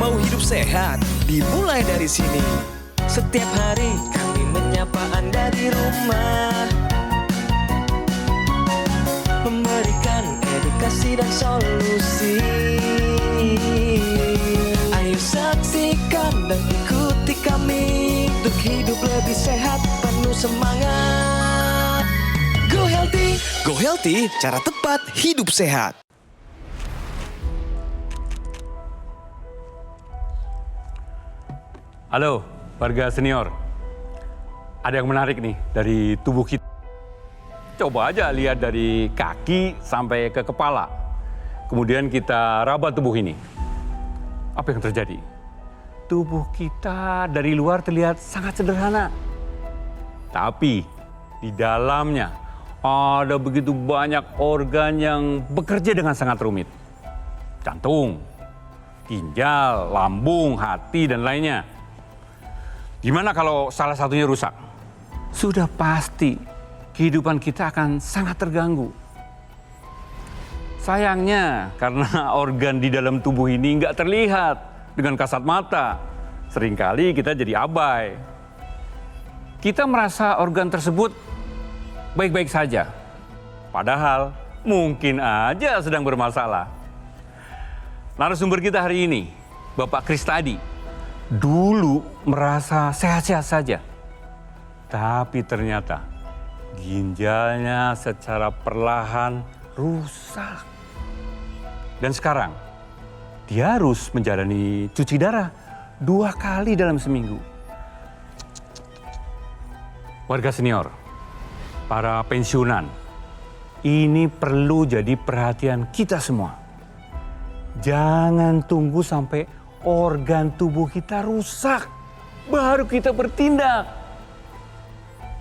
Mau hidup sehat, dimulai dari sini. Setiap hari kami menyapa Anda di rumah, memberikan edukasi dan solusi. Ayo saksikan dan ikuti kami untuk hidup lebih sehat, penuh semangat. Go Healthy, cara tepat hidup sehat. Halo, warga senior. Ada yang menarik nih dari tubuh kita. Coba aja lihat dari kaki sampai ke kepala. Kemudian kita raba tubuh ini. Apa yang terjadi? Tubuh kita dari luar terlihat sangat sederhana. Tapi di dalamnya ada begitu banyak organ yang bekerja dengan sangat rumit. Jantung, ginjal, lambung, hati, dan lainnya. Gimana kalau salah satunya rusak? Sudah pasti kehidupan kita akan sangat terganggu. Sayangnya karena organ di dalam tubuh ini nggak terlihat dengan kasat mata. Seringkali kita jadi abai. Kita merasa organ tersebut baik-baik saja. Padahal mungkin aja sedang bermasalah. Narasumber kita hari ini, Bapak Kris tadi, dulu merasa sehat-sehat saja. Tapi ternyata ginjalnya secara perlahan rusak. Dan sekarang dia harus menjalani cuci darah 2 kali dalam seminggu. Warga senior, para pensiunan, ini perlu jadi perhatian kita semua. Jangan tunggu sampai organ tubuh kita rusak, baru kita bertindak.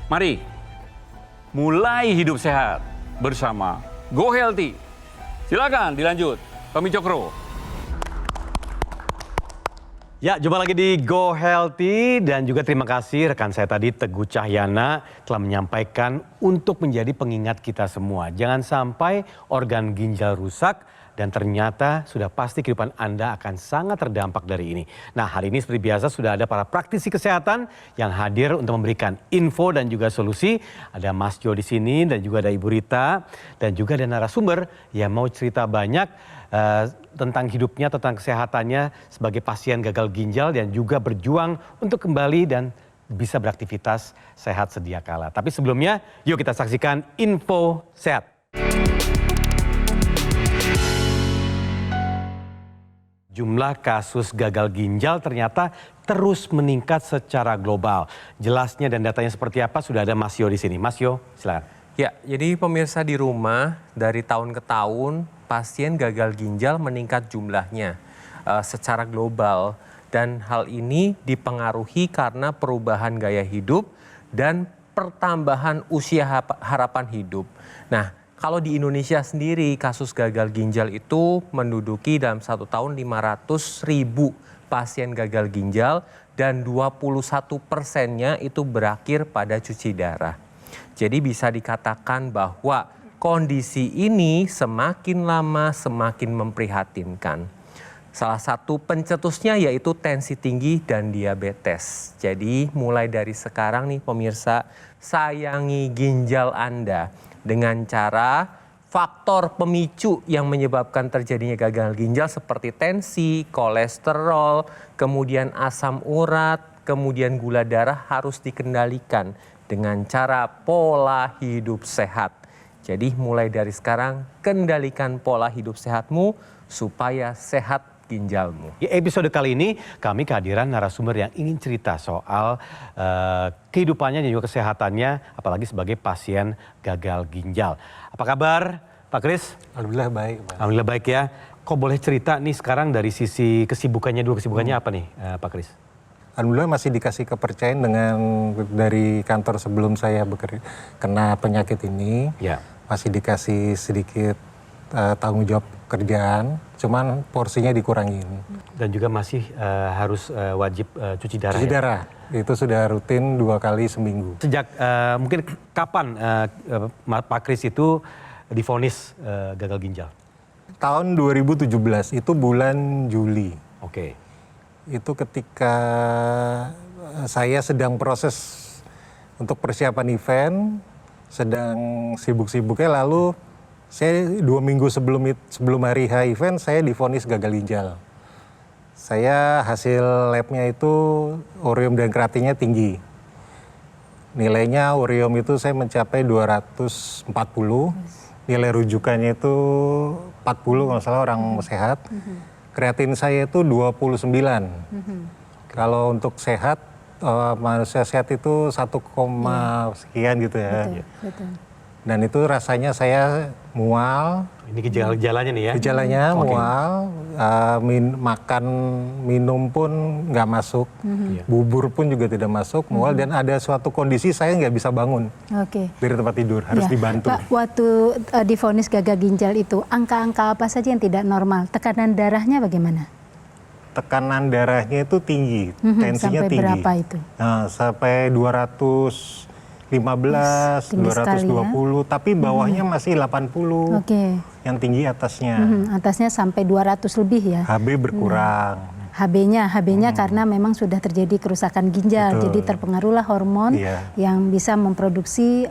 Mari, mulai hidup sehat bersama Go Healthy. Silakan dilanjut, Tommy Cokro. Ya, jumpa lagi di Go Healthy dan juga terima kasih rekan saya tadi Teguh Cahyana telah menyampaikan untuk menjadi pengingat kita semua. Jangan sampai organ ginjal rusak dan ternyata sudah pasti kehidupan Anda akan sangat terdampak dari ini. Nah, hari ini seperti biasa sudah ada para praktisi kesehatan yang hadir untuk memberikan info dan juga solusi. Ada Mas Jo di sini dan juga ada Ibu Rita dan juga ada narasumber yang mau cerita banyak tentang hidupnya, tentang kesehatannya sebagai pasien gagal ginjal dan juga berjuang untuk kembali dan bisa beraktivitas sehat sedia kala. Tapi sebelumnya, yuk kita saksikan info sehat. Jumlah kasus gagal ginjal ternyata terus meningkat secara global. Jelasnya dan datanya seperti apa sudah ada Mas Yo di sini. Mas Yo, silakan. Ya, jadi pemirsa di rumah dari tahun ke tahun pasien gagal ginjal meningkat jumlahnya secara global. Dan hal ini dipengaruhi karena perubahan gaya hidup dan pertambahan usia harapan hidup. Nah, kalau di Indonesia sendiri kasus gagal ginjal itu menduduki dalam 1 tahun 500.000 pasien gagal ginjal dan 21%-nya itu berakhir pada cuci darah. Jadi bisa dikatakan bahwa kondisi ini semakin lama semakin memprihatinkan. Salah satu pencetusnya yaitu tensi tinggi dan diabetes. Jadi mulai dari sekarang nih pemirsa, sayangi ginjal Anda dengan cara faktor pemicu yang menyebabkan terjadinya gagal ginjal seperti tensi, kolesterol, kemudian asam urat, kemudian gula darah harus dikendalikan dengan cara pola hidup sehat. Jadi mulai dari sekarang kendalikan pola hidup sehatmu supaya sehat ginjalmu. Di episode kali ini kami kehadiran narasumber yang ingin cerita soal kehidupannya dan juga kesehatannya, apalagi sebagai pasien gagal ginjal. Apa kabar Pak Kris? Alhamdulillah baik. Alhamdulillah baik ya. Kok boleh cerita nih sekarang dari sisi kesibukannya, dua kesibukannya apa nih Pak Kris? Alhamdulillah masih dikasih kepercayaan dengan dari kantor sebelum saya bekerja kena penyakit ini. Ya. Masih dikasih sedikit tanggung jawab kerjaan, cuman porsinya dikurangin. Dan juga masih harus wajib cuci darah. Cuci ya? darah itu sudah rutin 2 kali seminggu. Sejak mungkin kapan Pak Kris itu divonis gagal ginjal? Tahun 2017 itu bulan Juli. Oke. itu ketika saya sedang proses untuk persiapan event, sedang sibuk-sibuknya, lalu saya 2 minggu sebelum hari H event saya divonis gagal ginjal. Saya hasil labnya itu ureum dan kreatinnya tinggi. Nilainya ureum itu saya mencapai 240, nilai rujukannya itu 40 kalau salah orang sehat. Kreatin saya itu 29. Kalau untuk sehat, manusia sehat itu 1, sekian gitu ya. Betul. Dan itu rasanya saya mual. Ini gejala-gejalanya nih ya? Gejalanya mual, makan, minum pun nggak masuk, bubur pun juga tidak masuk, mual, dan ada suatu kondisi saya nggak bisa bangun dari tempat tidur, harus dibantu. Pak, waktu divonis gagal ginjal itu, angka-angka apa saja yang tidak normal? Tekanan darahnya bagaimana? Tekanan darahnya itu tinggi, tensinya sampai tinggi. Berapa itu? Nah, sampai 215, tinggi 220, tapi bawahnya masih 80. Oke. Yang tinggi atasnya. Atasnya sampai 200 lebih ya. HB berkurang. HB-nya karena memang sudah terjadi kerusakan ginjal, Betul. jadi terpengaruhlah hormon yang bisa memproduksi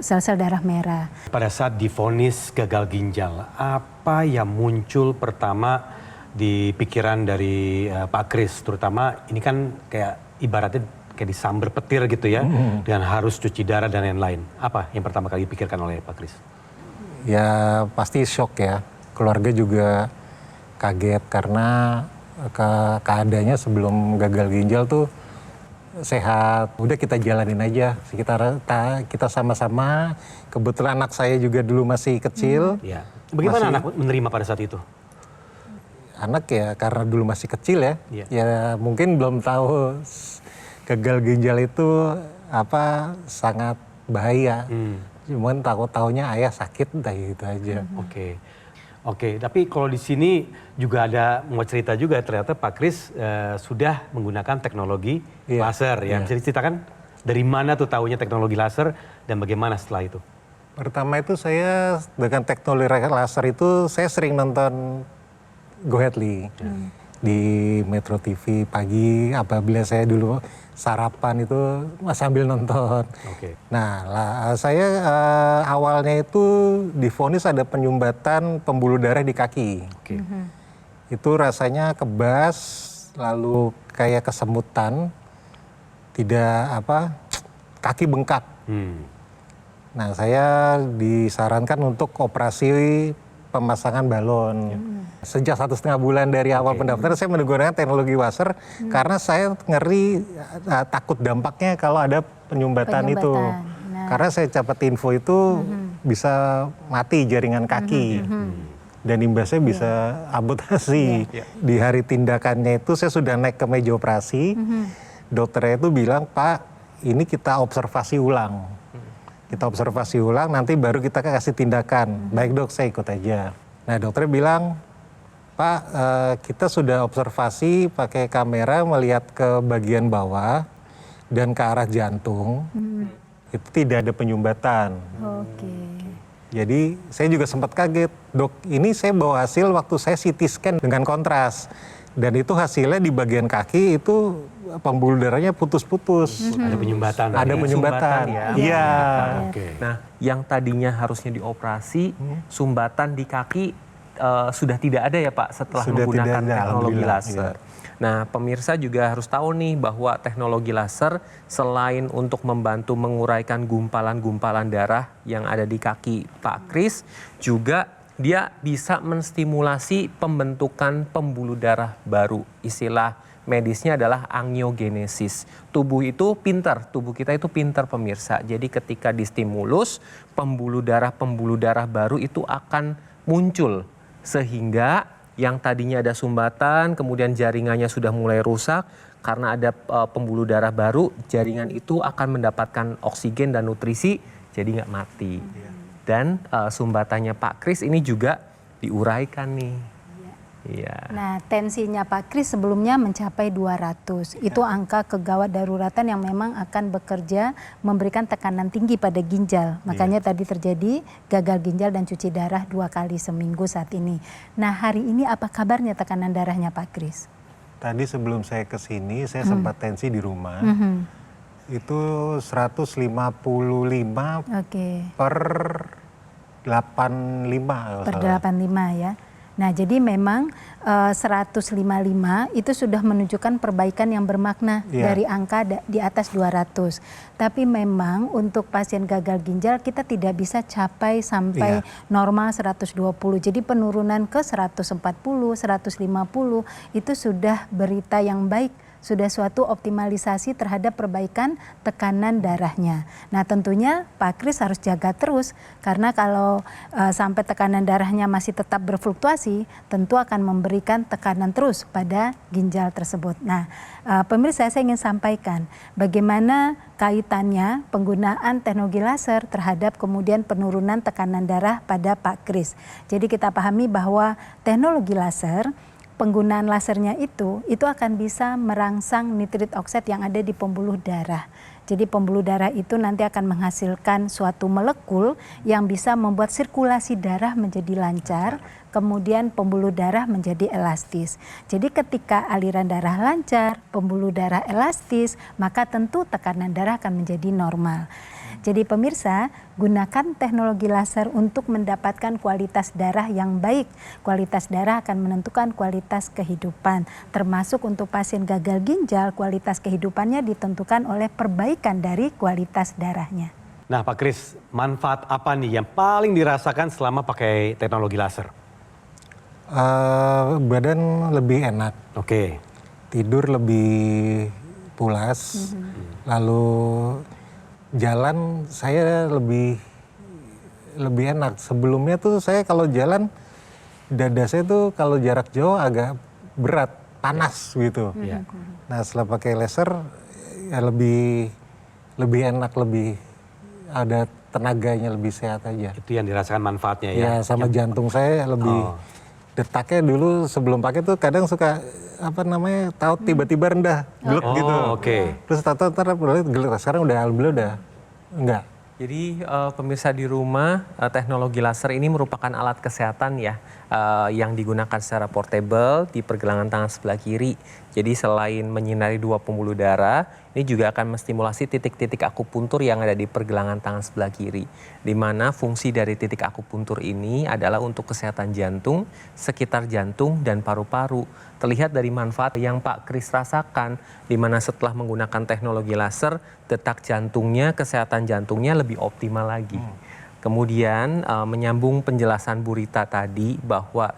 sel-sel darah merah. Pada saat divonis gagal ginjal, apa yang muncul pertama di pikiran dari Pak Kris? Terutama ini kan kayak ibaratnya kayak disambar petir gitu ya, dengan harus cuci darah dan lain-lain. Apa yang pertama kali dipikirkan oleh Pak Kris? Ya pasti shock ya, keluarga juga kaget karena keadaannya sebelum gagal ginjal tuh sehat. Udah kita jalanin aja, kita sama-sama. Kebetulan anak saya juga dulu masih kecil. Ya. Bagaimana anak menerima pada saat itu? Anak ya karena dulu masih kecil ya, ya mungkin belum tahu gagal ginjal itu sangat bahaya. Cuman taunya ayah sakit, udah gitu aja. Oke. Tapi kalau di sini juga ada mau cerita juga, ternyata Pak Kris sudah menggunakan teknologi laser ya. Bisa diceritakan dari mana tuh taunya teknologi laser dan bagaimana setelah itu? Pertama itu saya dengan teknologi laser itu saya sering nonton Go Hadley di Metro TV pagi, apabila saya dulu sarapan itu sambil nonton. Nah, saya awalnya itu divonis ada penyumbatan pembuluh darah di kaki. Itu rasanya kebas, lalu kayak kesemutan, kaki bengkak. Nah, saya disarankan untuk operasi pemasangan balon. Sejak 1,5 bulan dari awal pendaftaran saya menggunakan teknologi laser karena saya ngeri takut dampaknya kalau ada penyumbatan itu. Karena saya dapat info itu bisa mati jaringan kaki dan imbasnya bisa amputasi. Di hari tindakannya itu saya sudah naik ke meja operasi. Dokternya itu bilang, "Pak, ini kita observasi ulang. Kita observasi ulang, nanti baru kita kasih tindakan." Baik dok, saya ikut aja. Nah dokter bilang, "Pak, kita sudah observasi pakai kamera melihat ke bagian bawah dan ke arah jantung, itu tidak ada penyumbatan." Jadi saya juga sempat kaget, "Dok, ini saya bawa hasil waktu saya CT scan dengan kontras. Dan itu hasilnya di bagian kaki itu pembuluh darahnya putus-putus." Ada penyumbatan. Ada penyumbatan. Iya. Nah, yang tadinya harusnya dioperasi, sumbatan di kaki sudah tidak ada ya Pak setelah menggunakan teknologi laser. Nah, pemirsa juga harus tahu nih bahwa teknologi laser selain untuk membantu menguraikan gumpalan-gumpalan darah yang ada di kaki Pak Kris, juga dia bisa menstimulasi pembentukan pembuluh darah baru. Istilah medisnya adalah angiogenesis. Tubuh kita itu pintar pemirsa. Jadi ketika distimulus, pembuluh darah baru itu akan muncul. Sehingga yang tadinya ada sumbatan, kemudian jaringannya sudah mulai rusak. Karena ada pembuluh darah baru, jaringan itu akan mendapatkan oksigen dan nutrisi, jadi nggak mati. Dan sumbatannya Pak Kris ini juga diuraikan nih. Nah, tensinya Pak Kris sebelumnya mencapai 200. Itu angka kegawat daruratan yang memang akan bekerja memberikan tekanan tinggi pada ginjal. Makanya tadi terjadi gagal ginjal dan cuci darah 2 kali seminggu saat ini. Nah, hari ini apa kabarnya tekanan darahnya Pak Kris? Tadi sebelum saya ke sini, saya sempat tensi di rumah. Itu 155 per 85. Per 85 ya. Nah, jadi memang 155 itu sudah menunjukkan perbaikan yang bermakna dari angka di atas 200. Tapi memang untuk pasien gagal ginjal kita tidak bisa capai sampai normal 120. Jadi penurunan ke 140, 150 itu sudah berita yang baik. Sudah suatu optimalisasi terhadap perbaikan tekanan darahnya. Nah, tentunya Pak Kris harus jaga terus karena kalau sampai tekanan darahnya masih tetap berfluktuasi, tentu akan memberikan tekanan terus pada ginjal tersebut. Nah, pemirsa, saya ingin sampaikan bagaimana kaitannya penggunaan teknologi laser terhadap kemudian penurunan tekanan darah pada Pak Kris. Jadi kita pahami bahwa teknologi laser, penggunaan lasernya itu akan bisa merangsang nitrit oksid yang ada di pembuluh darah. Jadi pembuluh darah itu nanti akan menghasilkan suatu molekul yang bisa membuat sirkulasi darah menjadi lancar, kemudian pembuluh darah menjadi elastis. Jadi ketika aliran darah lancar, pembuluh darah elastis, maka tentu tekanan darah akan menjadi normal. Jadi pemirsa, gunakan teknologi laser untuk mendapatkan kualitas darah yang baik. Kualitas darah akan menentukan kualitas kehidupan. Termasuk untuk pasien gagal ginjal, kualitas kehidupannya ditentukan oleh perbaikan dari kualitas darahnya. Nah Pak Kris, manfaat apa nih yang paling dirasakan selama pakai teknologi laser? Badan lebih enak. Oke. Tidur lebih pulas. Lalu jalan saya lebih enak. Sebelumnya tuh saya kalau jalan, dada saya tuh kalau jarak jauh agak berat, panas gitu. Nah setelah pakai laser ya lebih enak, lebih ada tenaganya, lebih sehat aja. Itu yang dirasakan manfaatnya ya? Ya sama jantung saya lebih detaknya dulu sebelum pakai tuh kadang suka tahu tiba-tiba rendah, gelek gitu. Oke. Terus ntar gelek, sekarang udah alhamdulillah udah enggak. Jadi pemirsa di rumah, teknologi laser ini merupakan alat kesehatan ya yang digunakan secara portable di pergelangan tangan sebelah kiri. Jadi selain menyinari dua pembuluh darah, ini juga akan menstimulasi titik-titik akupuntur yang ada di pergelangan tangan sebelah kiri. Di mana fungsi dari titik akupuntur ini adalah untuk kesehatan jantung, sekitar jantung dan paru-paru. Terlihat dari manfaat yang Pak Kris rasakan, di mana setelah menggunakan teknologi laser, detak jantungnya, kesehatan jantungnya lebih optimal lagi. Kemudian menyambung penjelasan Bu Rita tadi bahwa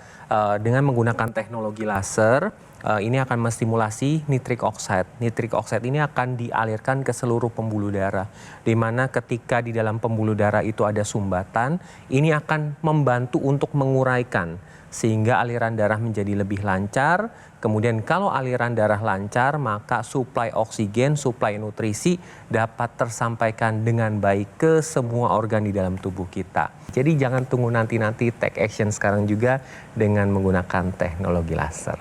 dengan menggunakan teknologi laser, ini akan menstimulasi nitrik oksid. Nitrik oksid ini akan dialirkan ke seluruh pembuluh darah. Di mana ketika di dalam pembuluh darah itu ada sumbatan, ini akan membantu untuk menguraikan sehingga aliran darah menjadi lebih lancar. Kemudian kalau aliran darah lancar, maka suplai oksigen, suplai nutrisi dapat tersampaikan dengan baik ke semua organ di dalam tubuh kita. Jadi jangan tunggu nanti-nanti, take action sekarang juga dengan menggunakan teknologi laser.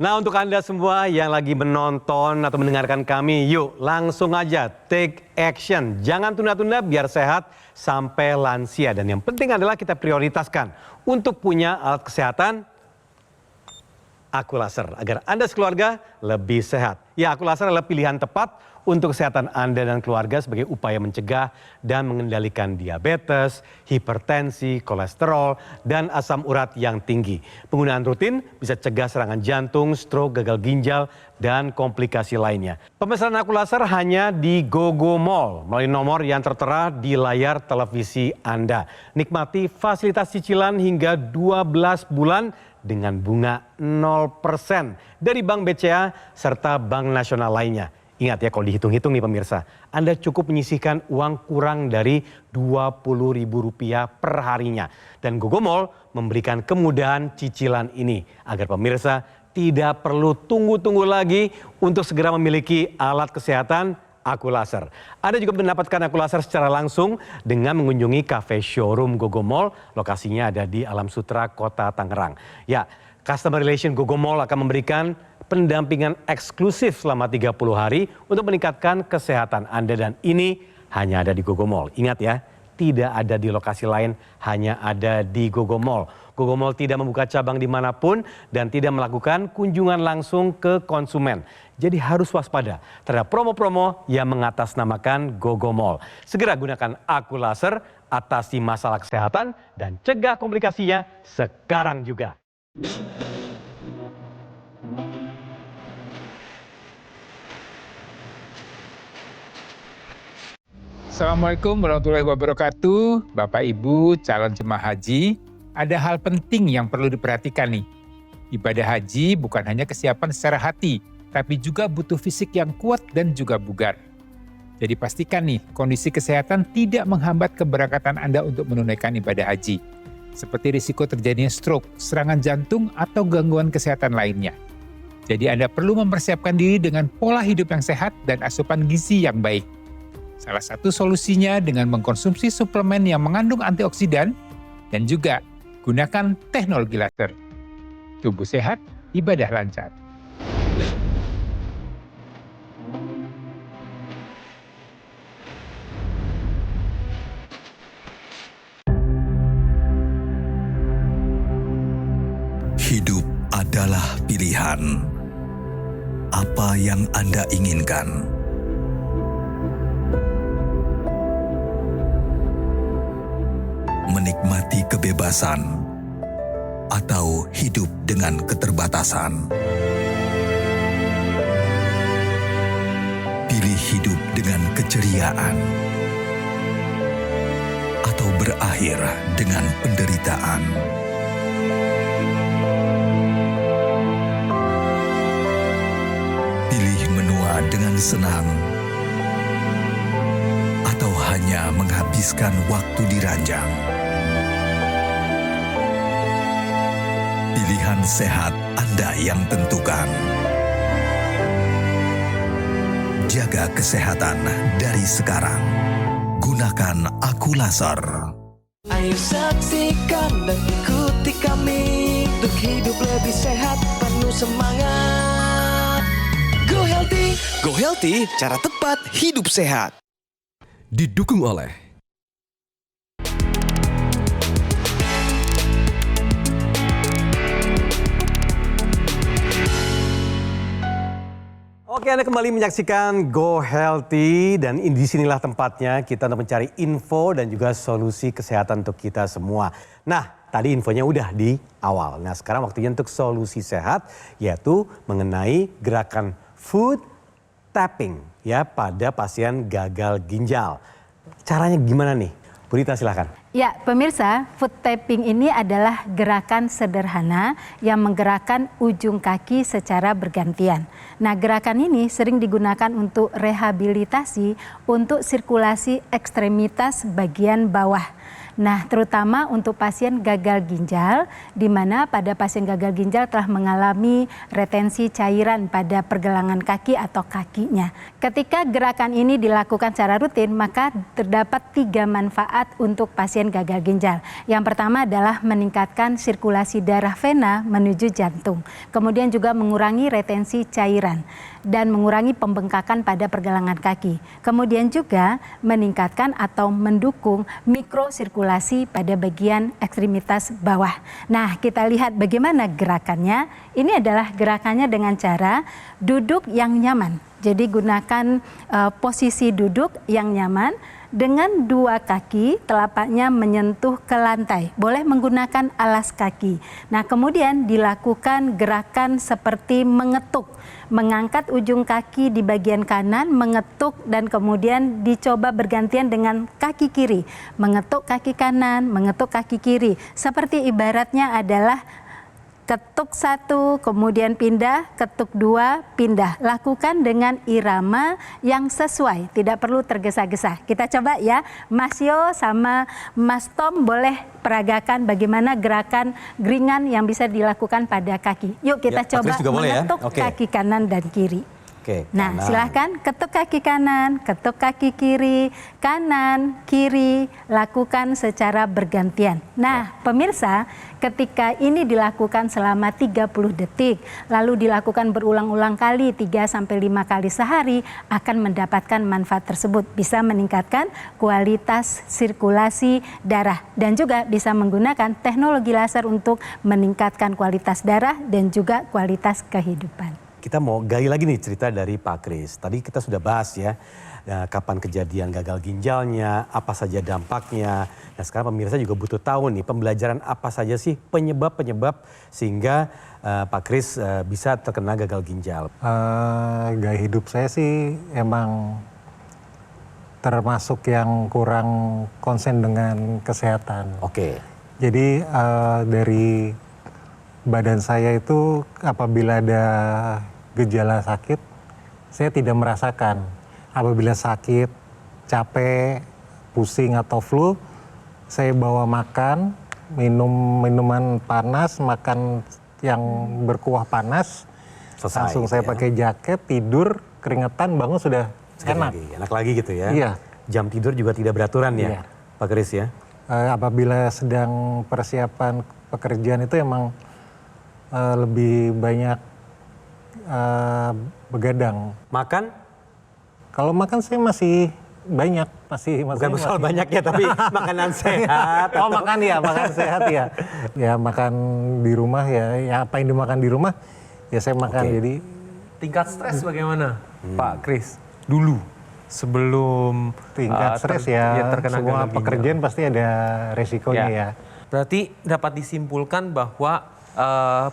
Nah untuk Anda semua yang lagi menonton atau mendengarkan kami, yuk langsung aja take action. Jangan tunda-tunda biar sehat sampai lansia. Dan yang penting adalah kita prioritaskan untuk punya alat kesehatan Aku Laser. Agar Anda sekeluarga lebih sehat. Ya, Aku Laser adalah pilihan tepat untuk kesehatan Anda dan keluarga sebagai upaya mencegah dan mengendalikan diabetes, hipertensi, kolesterol, dan asam urat yang tinggi. Penggunaan rutin bisa cegah serangan jantung, stroke, gagal ginjal, dan komplikasi lainnya. Pemesanan Aku Laser hanya di GoGo Mall melalui nomor yang tertera di layar televisi Anda. Nikmati fasilitas cicilan hingga 12 bulan dengan bunga 0% dari Bank BCA serta Bank Nasional lainnya. Ingat ya, kalau dihitung-hitung nih pemirsa, Anda cukup menyisihkan uang kurang dari Rp20.000 per harinya. Dan GoGo Mall memberikan kemudahan cicilan ini agar pemirsa tidak perlu tunggu-tunggu lagi untuk segera memiliki alat kesehatan Aku Laser. Anda juga mendapatkan Aku Laser secara langsung dengan mengunjungi cafe showroom GoGo Mall. Lokasinya ada di Alam Sutra, Kota Tangerang. Ya, Customer Relation GoGo Mall akan memberikan pendampingan eksklusif selama 30 hari untuk meningkatkan kesehatan Anda, dan ini hanya ada di GoGo Mall. Ingat ya, tidak ada di lokasi lain, hanya ada di Gogo Mall. Gogo Mall tidak membuka cabang dimanapun dan tidak melakukan kunjungan langsung ke konsumen. Jadi harus waspada terhadap promo-promo yang mengatasnamakan Gogo Mall. Segera gunakan Aku Laser, atasi masalah kesehatan dan cegah komplikasinya sekarang juga. Assalamualaikum warahmatullahi wabarakatuh. Bapak Ibu calon jemaah haji, ada hal penting yang perlu diperhatikan nih. Ibadah haji bukan hanya kesiapan secara hati, tapi juga butuh fisik yang kuat dan juga bugar. Jadi pastikan nih, kondisi kesehatan tidak menghambat keberangkatan Anda untuk menunaikan ibadah haji. Seperti risiko terjadinya stroke, serangan jantung, atau gangguan kesehatan lainnya. Jadi Anda perlu mempersiapkan diri dengan pola hidup yang sehat dan asupan gizi yang baik. Salah satu solusinya dengan mengkonsumsi suplemen yang mengandung antioksidan dan juga gunakan teknologi laser. Tubuh sehat, ibadah lancar. Hidup adalah pilihan. Apa yang Anda inginkan? Menikmati kebebasan atau hidup dengan keterbatasan. Pilih hidup dengan keceriaan atau berakhir dengan penderitaan. Pilih menua dengan senang atau hanya menghabiskan waktu di ranjang. Pilihan sehat Anda yang tentukan. Jaga kesehatan dari sekarang. Gunakan Aku Laser. Ayo saksikan dan ikuti kami untuk hidup lebih sehat, penuh semangat. Go Healthy, cara tepat hidup sehat. Didukung oleh Oke, Anda kembali menyaksikan Go Healthy dan disinilah tempatnya kita untuk mencari info dan juga solusi kesehatan untuk kita semua. Nah, tadi infonya udah di awal. Nah, sekarang waktunya untuk solusi sehat, yaitu mengenai gerakan food tapping ya pada pasien gagal ginjal. Caranya gimana nih? Bu Rita silakan. Ya, pemirsa, foot tapping ini adalah gerakan sederhana yang menggerakkan ujung kaki secara bergantian. Nah, gerakan ini sering digunakan untuk rehabilitasi untuk sirkulasi ekstremitas bagian bawah. Nah, terutama untuk pasien gagal ginjal, di mana pada pasien gagal ginjal telah mengalami retensi cairan pada pergelangan kaki atau kakinya. Ketika gerakan ini dilakukan secara rutin, maka terdapat 3 manfaat untuk pasien gagal ginjal. Yang pertama adalah meningkatkan sirkulasi darah vena menuju jantung. Kemudian juga mengurangi retensi cairan dan mengurangi pembengkakan pada pergelangan kaki. Kemudian juga meningkatkan atau mendukung mikrosirkulasi pada bagian ekstremitas bawah. Nah, kita lihat bagaimana gerakannya. Ini adalah gerakannya dengan cara duduk yang nyaman. Jadi gunakan posisi duduk yang nyaman dengan 2 kaki telapaknya menyentuh ke lantai. Boleh menggunakan alas kaki. Nah, kemudian dilakukan gerakan seperti mengetuk. Mengangkat ujung kaki di bagian kanan, mengetuk dan kemudian dicoba bergantian dengan kaki kiri. Mengetuk kaki kanan, mengetuk kaki kiri. Seperti ibaratnya adalah ketuk 1, kemudian pindah, ketuk 2, pindah. Lakukan dengan irama yang sesuai, tidak perlu tergesa-gesa. Kita coba ya, Mas Yo sama Mas Tom boleh peragakan bagaimana gerakan ringan yang bisa dilakukan pada kaki. Yuk kita coba mengetuk kaki kanan dan kiri. Oke. Nah, kanan. silahkan ketuk kaki kanan, ketuk kaki kiri, kanan, kiri, lakukan secara bergantian. Nah, pemirsa, ketika ini dilakukan selama 30 detik, lalu dilakukan berulang-ulang kali 3-5 kali sehari, akan mendapatkan manfaat tersebut. Bisa meningkatkan kualitas sirkulasi darah dan juga bisa menggunakan teknologi laser untuk meningkatkan kualitas darah dan juga kualitas kehidupan. Kita mau gali lagi nih cerita dari Pak Kris. Tadi kita sudah bahas ya, kapan kejadian gagal ginjalnya, apa saja dampaknya. Nah sekarang pemirsa juga butuh tahu nih pembelajaran apa saja sih penyebab-penyebab sehingga Pak Kris bisa terkena gagal ginjal. Gaya hidup saya sih emang termasuk yang kurang konsen dengan kesehatan. Oke. Jadi dari badan saya itu apabila ada gejala sakit, saya tidak merasakan. Apabila sakit, capek, pusing atau flu, saya bawa makan, minum minuman panas, makan yang berkuah panas, Selesai langsung gitu saya ya. pakai jaket, tidur, keringetan, bangun sudah enak. Enak lagi gitu ya. Iya. Jam tidur juga tidak beraturan Iya. ya Pak Kris ya. Apabila sedang persiapan pekerjaan itu emang lebih banyak begadang. Makan Kalau makan saya masih banyak, masih bukan soal banyak ya tapi makanan sehat. Oh makan ya, makan sehat ya. Ya makan di rumah ya apa yang dimakan di rumah ya saya makan. Oke. Jadi Tingkat stres bagaimana, Pak Kris? Dulu sebelum tingkat stres ya, terkena semua gagal ginjal. pekerjaan pasti ada resikonya ya. Berarti dapat disimpulkan bahwa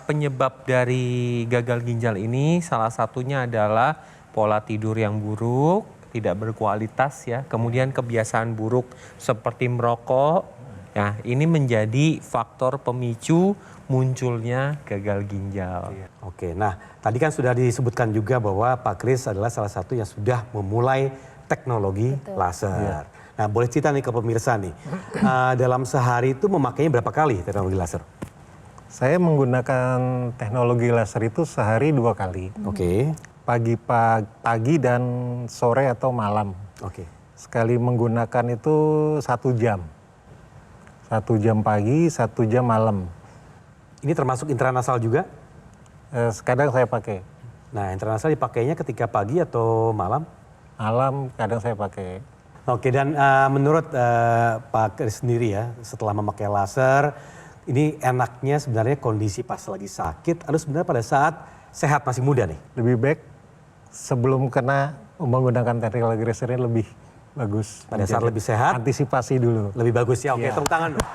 penyebab dari gagal ginjal ini salah satunya adalah pola tidur yang buruk, tidak berkualitas ya, kemudian kebiasaan buruk seperti merokok. Nah, ini menjadi faktor pemicu munculnya gagal ginjal. Oke, nah tadi kan sudah disebutkan juga bahwa Pak Kris adalah salah satu yang sudah memulai teknologi laser. Nah boleh cerita nih ke pemirsa nih, dalam sehari itu memakainya berapa kali teknologi laser? Saya menggunakan teknologi laser itu sehari 2 kali. Oke, Pagi dan sore atau malam. oke. Sekali menggunakan itu 1 jam. 1 jam pagi, 1 jam malam. Ini termasuk intranasal juga? Kadang saya pakai. Nah intranasal dipakainya ketika pagi atau malam? Malam kadang saya pakai. Oke, dan menurut Pak Kris sendiri ya, setelah memakai laser, ini enaknya sebenarnya kondisi pas lagi sakit atau sebenarnya pada saat sehat masih muda nih? Lebih baik sebelum kena menggunakan teknologi laser ini lebih bagus. Pada saat lebih sehat? Antisipasi dulu. Lebih bagus ya, oke Iya. tepuk tangan dong.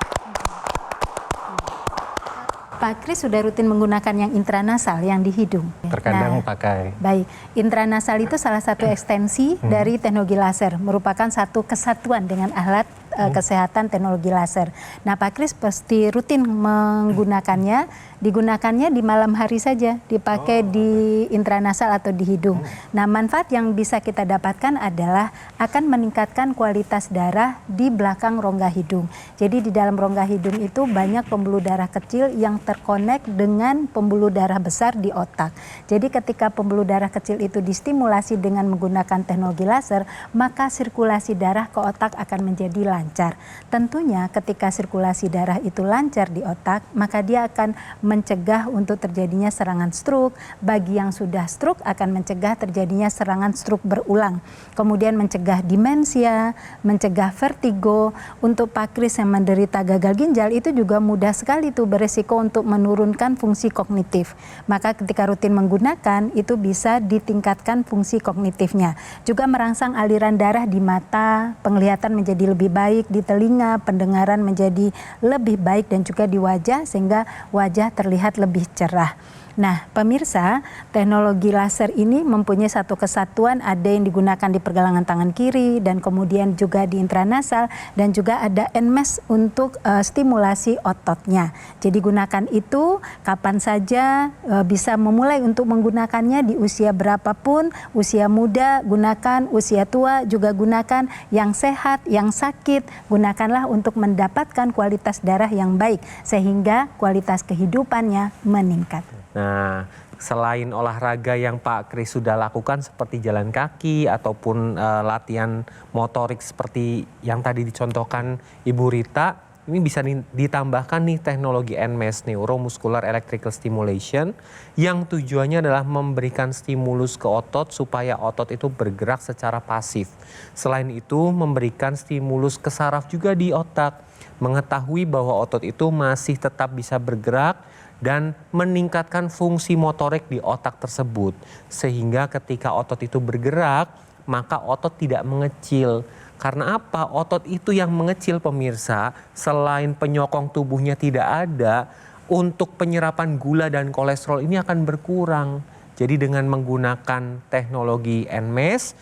Pak Kris sudah rutin menggunakan yang intranasal yang di hidung. Terkadang Nah, pakai. Baik, intranasal itu salah satu ekstensi dari teknologi laser, merupakan satu kesatuan dengan alat kesehatan teknologi laser. Nah, Pak Kris pasti rutin menggunakannya, digunakannya di malam hari saja, dipakai di intranasal atau di hidung. Nah, manfaat yang bisa kita dapatkan adalah akan meningkatkan kualitas darah di belakang rongga hidung. Jadi di dalam rongga hidung itu banyak pembuluh darah kecil yang terkonek dengan pembuluh darah besar di otak. Jadi ketika pembuluh darah kecil itu distimulasi dengan menggunakan teknologi laser, maka sirkulasi darah ke otak akan menjadi lancar. Tentunya ketika sirkulasi darah itu lancar di otak, maka dia akan mencegah untuk terjadinya serangan stroke. Bagi yang sudah stroke akan mencegah terjadinya serangan stroke berulang. Kemudian mencegah demensia, mencegah vertigo. Untuk Pak Kris yang menderita gagal ginjal itu juga mudah sekali tuh beresiko untuk menurunkan fungsi kognitif. Maka ketika rutin menggunakan itu bisa ditingkatkan fungsi kognitifnya. Juga merangsang aliran darah di mata, penglihatan menjadi lebih baik, di telinga, pendengaran menjadi lebih baik dan juga di wajah sehingga wajah terlihat lebih cerah. Nah, pemirsa, teknologi laser ini mempunyai satu kesatuan, ada yang digunakan di pergelangan tangan kiri dan kemudian juga di intranasal dan juga ada NMES untuk stimulasi ototnya. Jadi gunakan itu kapan saja, bisa memulai untuk menggunakannya di usia berapapun, usia muda gunakan, usia tua juga gunakan, yang sehat, yang sakit gunakanlah untuk mendapatkan kualitas darah yang baik sehingga kualitas kehidupannya meningkat. Nah, Selain olahraga yang Pak Kris sudah lakukan seperti jalan kaki ataupun latihan motorik seperti yang tadi dicontohkan Ibu Rita, ini bisa ditambahkan nih teknologi NMES, Neuromuscular Electrical Stimulation, yang tujuannya adalah memberikan stimulus ke otot supaya otot itu bergerak secara pasif. Selain itu memberikan stimulus ke saraf juga di otak, mengetahui bahwa otot itu masih tetap bisa bergerak dan meningkatkan fungsi motorik di otak tersebut. Sehingga ketika otot itu bergerak, maka otot tidak mengecil. Karena apa? Otot itu yang mengecil pemirsa, selain penyokong tubuhnya tidak ada, untuk penyerapan gula dan kolesterol ini akan berkurang. Jadi dengan menggunakan teknologi NMES,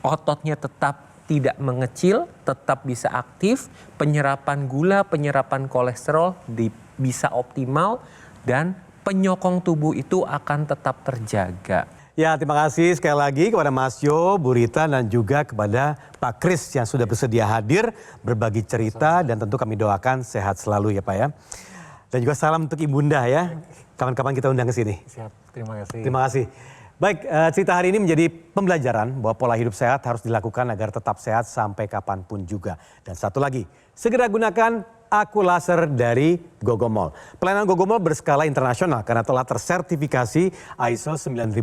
ototnya tetap tidak mengecil, tetap bisa aktif, penyerapan gula, penyerapan kolesterol bisa optimal, dan penyokong tubuh itu akan tetap terjaga. Ya, terima kasih sekali lagi kepada Mas Yo, Bu Rita, dan juga kepada Pak Kris yang sudah bersedia hadir, berbagi cerita, dan tentu kami doakan sehat selalu ya Pak ya. Dan juga salam untuk Ibunda ya, kapan-kapan kita undang ke sini. Siap, terima kasih. Terima kasih. Baik, cerita hari ini menjadi pembelajaran bahwa pola hidup sehat harus dilakukan agar tetap sehat sampai kapanpun juga. Dan satu lagi, segera gunakan Aku Laser dari Gogomol. Pelayanan Gogomol berskala internasional karena telah tersertifikasi ISO 9001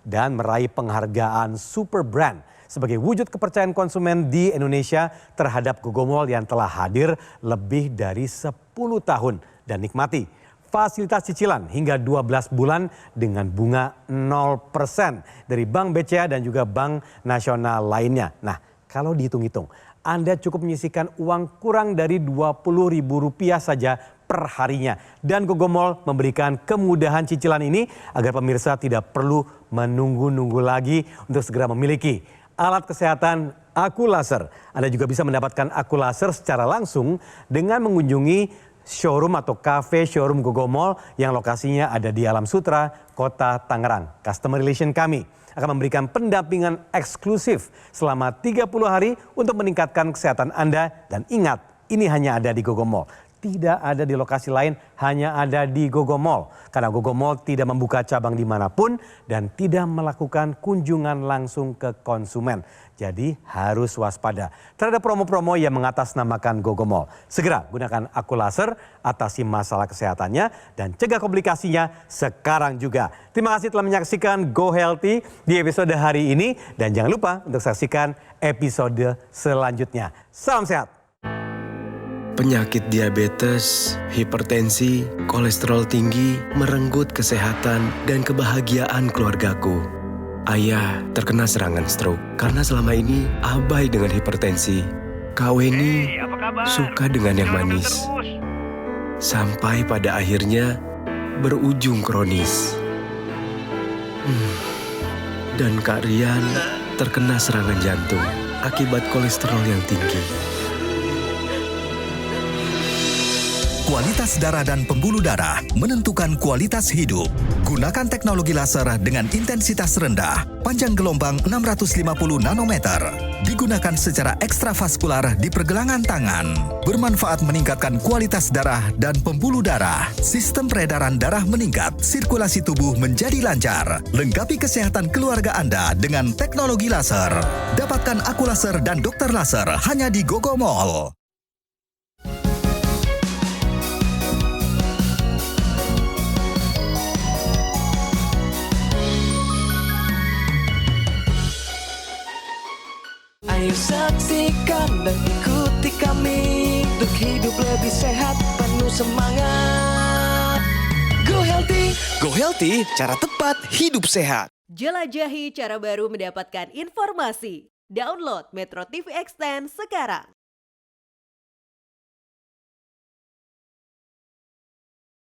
dan meraih penghargaan Super Brand sebagai wujud kepercayaan konsumen di Indonesia terhadap Gogomol yang telah hadir lebih dari 10 tahun. Dan nikmati fasilitas cicilan hingga 12 bulan dengan bunga 0% dari Bank BCA dan juga Bank Nasional lainnya. Nah, kalau dihitung-hitung, Anda cukup menyisihkan uang kurang dari Rp20.000 saja per harinya. Dan Gogomol memberikan kemudahan cicilan ini agar pemirsa tidak perlu menunggu-nunggu lagi untuk segera memiliki alat kesehatan Aku Laser. Anda juga bisa mendapatkan Aku Laser secara langsung dengan mengunjungi showroom atau cafe showroom Gogomol yang lokasinya ada di Alam Sutra, Kota Tangerang. Customer relation kami akan memberikan pendampingan eksklusif selama 30 hari untuk meningkatkan kesehatan Anda. Dan ingat, ini hanya ada di Gogomol. Tidak ada di lokasi lain, hanya ada di Gogomol. Karena Gogomol tidak membuka cabang dimanapun dan tidak melakukan kunjungan langsung ke konsumen. Jadi harus waspada terhadap promo-promo yang mengatasnamakan Gogomol. Segera gunakan Aku Laser, atasi masalah kesehatannya, dan cegah komplikasinya sekarang juga. Terima kasih telah menyaksikan Go Healthy di episode hari ini. Dan jangan lupa untuk saksikan episode selanjutnya. Salam sehat. Penyakit diabetes, hipertensi, kolesterol tinggi merenggut kesehatan dan kebahagiaan keluargaku. Ayah terkena serangan stroke karena selama ini abai dengan hipertensi. Kak Weni suka dengan yang manis. Sampai pada akhirnya berujung kronis. Dan Kak Rian terkena serangan jantung akibat kolesterol yang tinggi. Kualitas darah dan pembuluh darah menentukan kualitas hidup. Gunakan teknologi laser dengan intensitas rendah, panjang gelombang 650 nanometer. Digunakan secara ekstravaskular di pergelangan tangan. Bermanfaat meningkatkan kualitas darah dan pembuluh darah. Sistem peredaran darah meningkat, sirkulasi tubuh menjadi lancar. Lengkapi kesehatan keluarga Anda dengan teknologi laser. Dapatkan Aku Laser dan Dokter Laser hanya di Gogomol. Ayo saksikan dan ikuti kami untuk hidup lebih sehat, penuh semangat. Go Healthy. Go Healthy, cara tepat hidup sehat. Jelajahi cara baru mendapatkan informasi. Download Metro TV Extend sekarang.